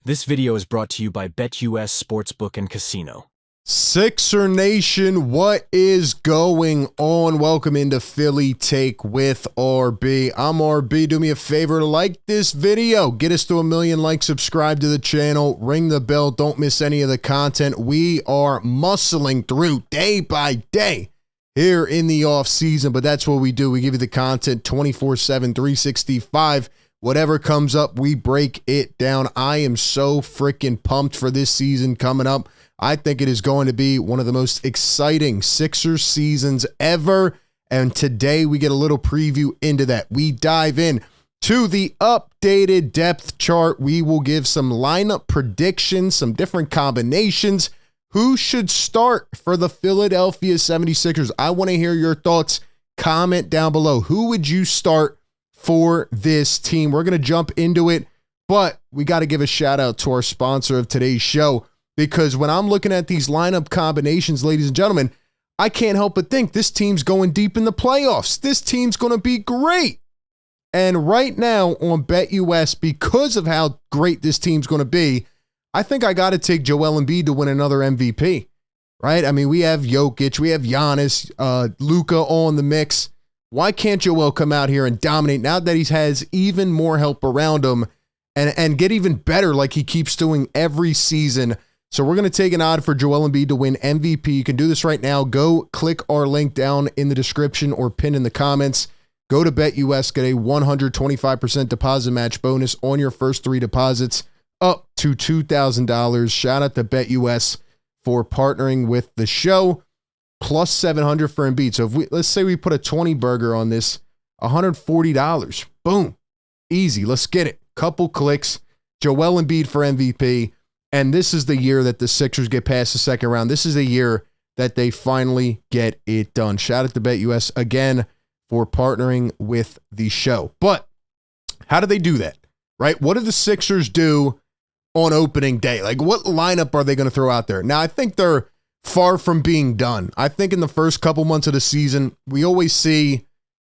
This video is brought to you by BetUS Sportsbook and Casino. Sixer Nation, what is going on? Welcome into Philly Take with RB. I'm RB. Do me a favor, like this video. Get us to 1 million likes, subscribe to the channel, ring the bell. Don't miss any of the content. We are muscling through day by day here in the off season, but that's what we do. We give you the content 24/7, 365. Whatever comes up, we break it down. I am so freaking pumped for this season coming up. I think it is going to be one of the most exciting Sixers seasons ever. And today we get a little preview into that. We dive in to the updated depth chart. We will give some lineup predictions, some different combinations. Who should start for the Philadelphia 76ers? I want to hear your thoughts. Comment down below. Who would you start for this team? We're going to jump into it, but we got to give a shout out to our sponsor of today's show, because when I'm looking at these lineup combinations, ladies and gentlemen, I can't help but think this team's going deep in the playoffs. This team's going to be great. And right now on BetUS, because of how great this team's going to be, I think I got to take Joel Embiid to win another MVP, right? I mean, we have Jokic, we have Giannis, Luka all in the mix. Why can't Joel come out here and dominate now that he has even more help around him and get even better like he keeps doing every season? So we're going to take an odd for Joel Embiid to win MVP. You can do this right now. Go click our link down in the description or pin in the comments. Go to BetUS, get a 125% deposit match bonus on your first 3 deposits up to $2,000. Shout out to BetUS for partnering with the show. Plus 700 for Embiid. So if let's say we put a 20 burger on this, $140. Boom. Easy. Let's get it. Couple clicks. Joel Embiid for MVP. And this is the year that the Sixers get past the second round. This is the year that they finally get it done. Shout out to BetUS again for partnering with the show. But how do they do that? Right? What do the Sixers do on opening day? Like, what lineup are they going to throw out there? Now, I think they're far from being done. I think in the first couple months of the season, we always see,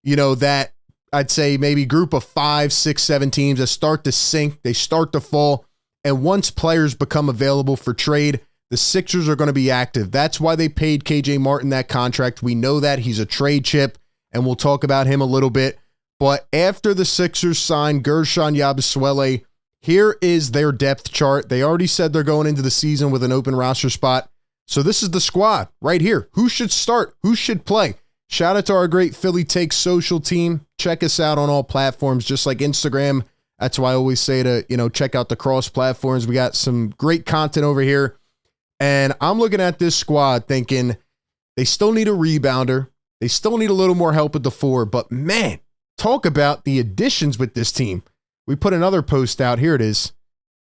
that I'd say maybe group of 5, 6, 7 teams that start to sink, they start to fall. And once players become available for trade, the Sixers are going to be active. That's why they paid KJ Martin that contract. We know that he's a trade chip, and we'll talk about him a little bit. But after the Sixers signed Gershon Yabusele, here is their depth chart. They already said they're going into the season with an open roster spot. So this is the squad right here. Who should start? Who should play? Shout out to our great Philly Take social team. Check us out on all platforms, just like Instagram. That's why I always say to, check out the cross platforms. We got some great content over here. And I'm looking at this squad thinking they still need a rebounder. They still need a little more help at the 4. But man, talk about the additions with this team. We put another post out. Here it is.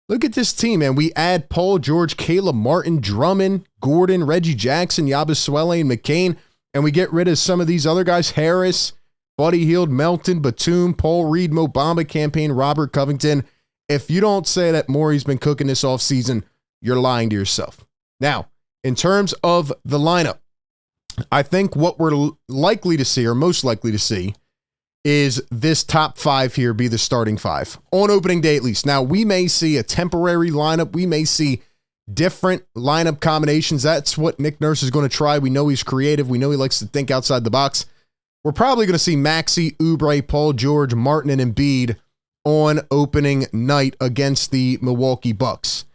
Look at this team, man. We add Paul George, Caleb Martin, Drummond, Gordon, Reggie Jackson, Yabusele, and McCain. And we get rid of some of these other guys. Harris, Buddy Hield, Melton, Batum, Paul Reed, Mo Bamba campaign, Robert Covington. If you don't say that Morey's been cooking this offseason, you're lying to yourself. Now, in terms of the lineup, I think what we're likely to see, or most likely to see, is this top 5 here be the starting 5 on opening day at least. Now, we may see a temporary lineup. We may see different lineup combinations. That's what Nick Nurse is going to try. We know he's creative. We know he likes to think outside the box. We're probably going to see Maxey, Oubre, Paul George, Martin, and Embiid on opening night against the Milwaukee Bucks.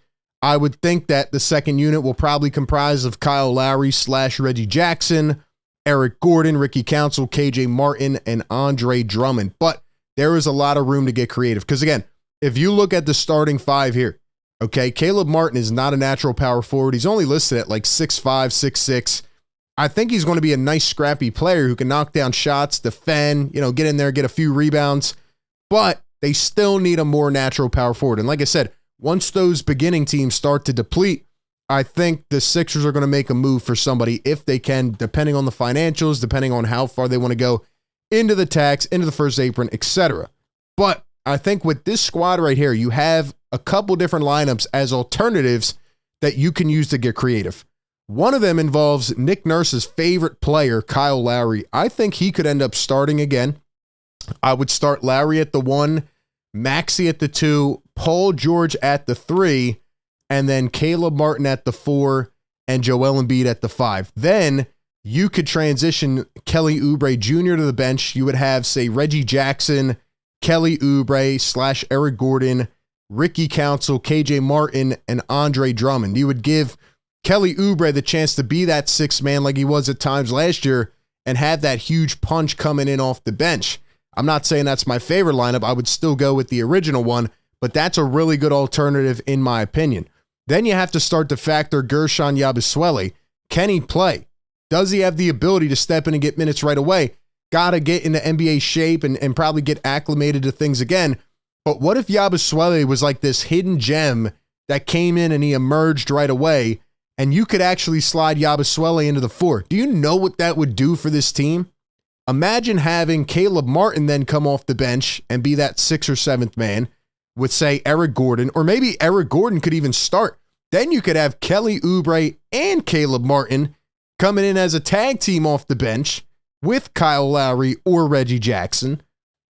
I would think that the second unit will probably comprise of Kyle Lowry / Reggie Jackson, Eric Gordon, Ricky Council, KJ Martin, and Andre Drummond. But there is a lot of room to get creative. Because again, if you look at the starting 5 here, okay, Caleb Martin is not a natural power forward. He's only listed at like 6'5", 6'6". I think he's going to be a nice scrappy player who can knock down shots, defend, get in there, get a few rebounds. But they still need a more natural power forward. And like I said, once those beginning teams start to deplete, I think the Sixers are going to make a move for somebody if they can, depending on the financials, depending on how far they want to go into the tax, into the first apron, etc. But I think with this squad right here, you have a couple different lineups as alternatives that you can use to get creative. One of them involves Nick Nurse's favorite player, Kyle Lowry. I think he could end up starting again. I would start Lowry at the 1, Maxey at the 2, Paul George at the 3, and then Caleb Martin at the 4, and Joel Embiid at the 5. Then you could transition Kelly Oubre Jr. to the bench. You would have, say, Reggie Jackson, Kelly Oubre / Eric Gordon, Ricky Council, KJ Martin, and Andre Drummond. You would give Kelly Oubre the chance to be that sixth man like he was at times last year and have that huge punch coming in off the bench. I'm not saying that's my favorite lineup. I would still go with the original one, but that's a really good alternative in my opinion. Then you have to start to factor Gershon Yabusele. Can he play? Does he have the ability to step in and get minutes right away? Got to get into NBA shape and probably get acclimated to things again. But what if Yabusele was like this hidden gem that came in and he emerged right away, and you could actually slide Yabusele into the 4? Do you know what that would do for this team? Imagine having Caleb Martin then come off the bench and be that 6th or 7th man with, say, Eric Gordon, or maybe Eric Gordon could even start. Then you could have Kelly Oubre and Caleb Martin coming in as a tag team off the bench with Kyle Lowry or Reggie Jackson,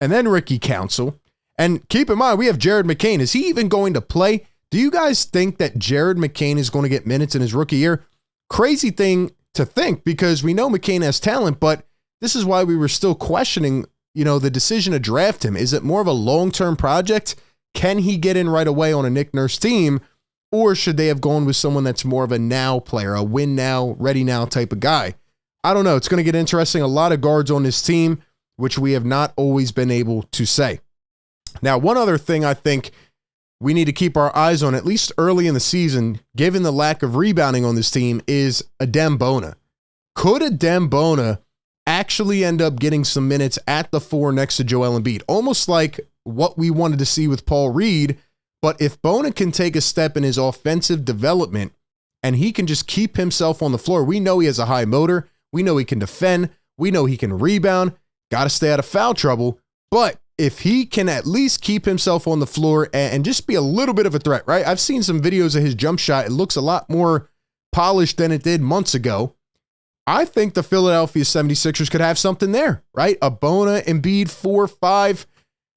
and then Ricky Council. And keep in mind, we have Jared McCain. Is he even going to play? Do you guys think that Jared McCain is going to get minutes in his rookie year? Crazy thing to think, because we know McCain has talent, but this is why we were still questioning, the decision to draft him. Is it more of a long-term project? Can he get in right away on a Nick Nurse team? Or should they have gone with someone that's more of a now player, a win now, ready now type of guy? I don't know. It's going to get interesting. A lot of guards on this team, which we have not always been able to say. Now, one other thing I think we need to keep our eyes on, at least early in the season, given the lack of rebounding on this team, is Adem Bona. Could Adem Bona actually end up getting some minutes at the 4 next to Joel Embiid? Almost like what we wanted to see with Paul Reed. But if Bona can take a step in his offensive development and he can just keep himself on the floor, we know he has a high motor. We know he can defend. We know he can rebound. Got to stay out of foul trouble. But if he can at least keep himself on the floor and just be a little bit of a threat, right? I've seen some videos of his jump shot. It looks a lot more polished than it did months ago. I think the Philadelphia 76ers could have something there, right? A Bona, Embiid, 4-5.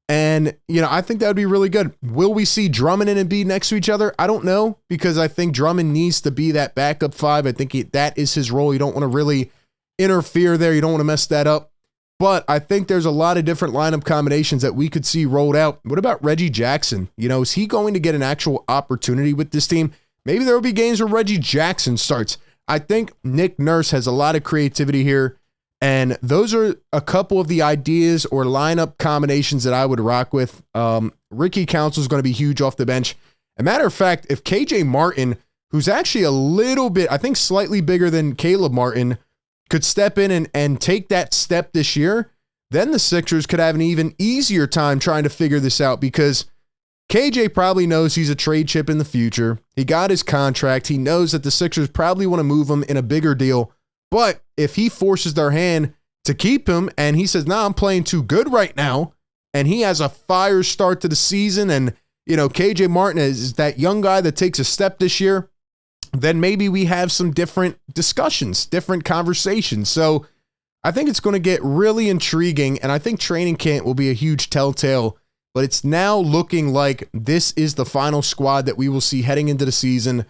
And, I think that would be really good. Will we see Drummond and Embiid next to each other? I don't know, because I think Drummond needs to be that backup 5. I think that is his role. You don't want to really interfere there. You don't want to mess that up. But I think there's a lot of different lineup combinations that we could see rolled out. What about Reggie Jackson? Is he going to get an actual opportunity with this team? Maybe there will be games where Reggie Jackson starts. I think Nick Nurse has a lot of creativity here. And those are a couple of the ideas or lineup combinations that I would rock with. Ricky Council is going to be huge off the bench. As a matter of fact, if KJ Martin, who's actually a little bit, I think slightly bigger than Caleb Martin, could step in and take that step this year, then the Sixers could have an even easier time trying to figure this out, because KJ probably knows he's a trade chip in the future. He got his contract. He knows that the Sixers probably want to move him in a bigger deal. But if he forces their hand to keep him and he says, I'm playing too good right now, and he has a fire start to the season, and, KJ Martin is that young guy that takes a step this year, then maybe we have some different discussions, different conversations. So I think it's going to get really intriguing, and I think training camp will be a huge telltale, but it's now looking like this is the final squad that we will see heading into the season.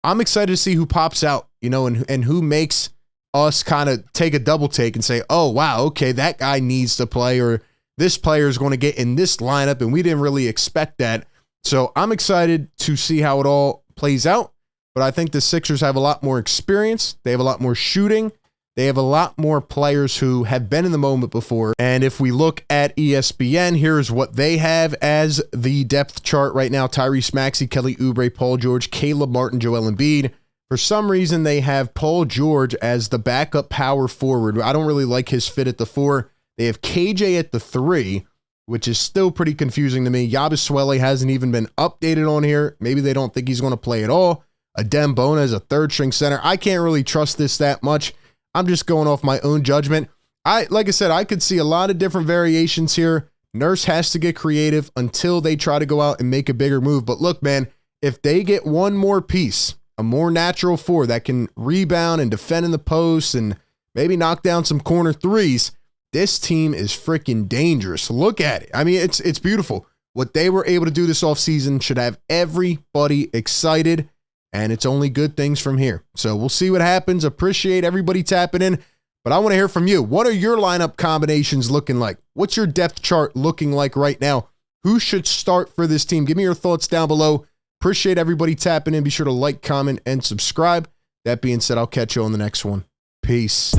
I'm excited to see who pops out, and who makes us kind of take a double take and say, oh, wow, okay, that guy needs to play, or this player is going to get in this lineup, and we didn't really expect that. So I'm excited to see how it all plays out, but I think the Sixers have a lot more experience. They have a lot more shooting. They have a lot more players who have been in the moment before. And if we look at ESPN, here's what they have as the depth chart right now. Tyrese Maxey, Kelly Oubre, Paul George, Caleb Martin, Joel Embiid. For some reason, they have Paul George as the backup power forward. I don't really like his fit at the 4. They have KJ at the 3, which is still pretty confusing to me. Yabusele hasn't even been updated on here. Maybe they don't think he's going to play at all. Adem Bona is a 3rd-string center. I can't really trust this that much. I'm just going off my own judgment. Like I said, I could see a lot of different variations here. Nurse has to get creative until they try to go out and make a bigger move. But look, man, if they get one more piece, a more natural 4 that can rebound and defend in the post and maybe knock down some corner threes, this team is freaking dangerous. Look at it. I mean, it's beautiful. What they were able to do this offseason should have everybody excited, and it's only good things from here. So we'll see what happens. Appreciate everybody tapping in, but I want to hear from you. What are your lineup combinations looking like? What's your depth chart looking like right now? Who should start for this team? Give me your thoughts down below. Appreciate everybody tapping in. Be sure to like, comment, and subscribe. That being said, I'll catch you on the next one. Peace.